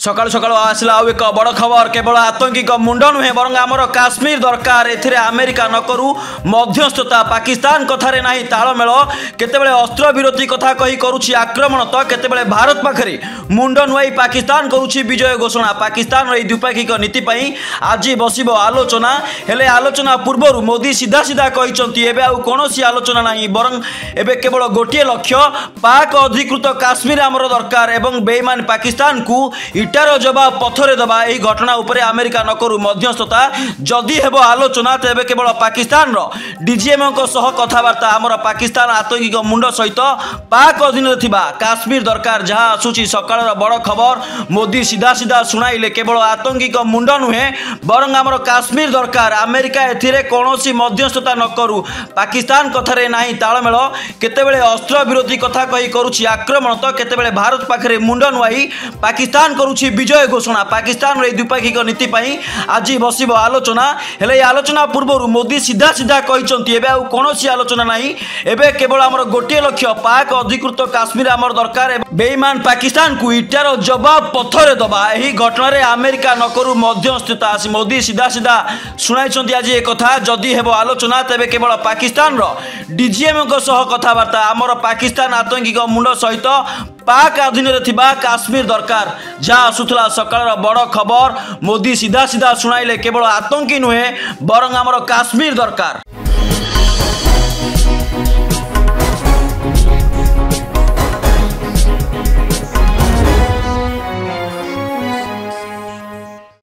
सकाल सकाल आसला आउ एक बड़ खबर केवल आतंकी मुंड नुहे बर आमर काश्मीर दरकार एथिरे अमेरिका न करू मध्यस्थता पाकिस्तान कथारे नाही तालमेल केतेबेले अस्त्र विरोधी कथा कही करुछि आक्रमण तो केतेबेले भारत पाखरे मुंड नुआई पाकिस्तान करुछि विजय घोषणा पाकिस्तान रे द्विपाक्षिक नीति पई आज बसिबो आलोचना हेले आलोचना पूर्व मोदी सीधा सीधा कहिसंती एबे आउ कोनोसी आलोचना नाही बरं एबे केवल गोटिए लक्ष्य पाक अधिकृत काश्मीर आमर दरकार एवं बेईमान पाकिस्तान को इटार जवाब पथरे दबा यही घटना उपरे अमेरिका न करू मध्यस्थता जदि हेबो आलोचना तेबे केवल पाकिस्तान रो डीजीएम को सह कथबार्ता आमर पाकिस्तान आतंकी मुंड सहित पाक अधीन थिबा काश्मीर दरकार जहाँ आसुची सकाळ बड़ खबर मोदी सीधा सीधा सुनाइले केवल आतंकी मुंड नुहे बरं आमर काश्मीर दरकार अमेरिका एथिरे कोनोसी मध्यस्थता न करू पाकिस्तान कथारे नाही तालमेल केतेबेले अस्त्र विरोधी कथा कही करुछि आक्रमण तो केतेबेले भारत पाखरे मुंड नुआई पाकिस्तान करुछि विजय घोषणा पाकिस्तान रे द्विपाक्षिक नीति पई आज बसिबो आलोचना हेले आलोचना पूर्व मोदी सीधा सीधा कहिसंती एबे आ कोनोसी आलोचना नाही एबे केवल हमर गोटिए लक्ष्य पाक अधिकृत काश्मीर हमर दरकार बेईमान पाकिस्तान को इटार जवाब पथरे दबा एही घटना रे अमेरिका न करू मध्यस्थता मोदी सीधा सीधा सुनाइसंती आज ए कथा जदि हेबो आलोचना तेबे केवल पाकिस्तान रो डीजीएम को सह कथबार्ता आमर पाकिस्तान आतंकी मुंड सहित पाक अधीन थिबा काश्मीर दरकार जहाँ आसुला सकाळ बड़ खबर मोदी सीधा सीधा सुनाइले केवल आतंकी नुहे बरं आमर काश्मीर दरकार।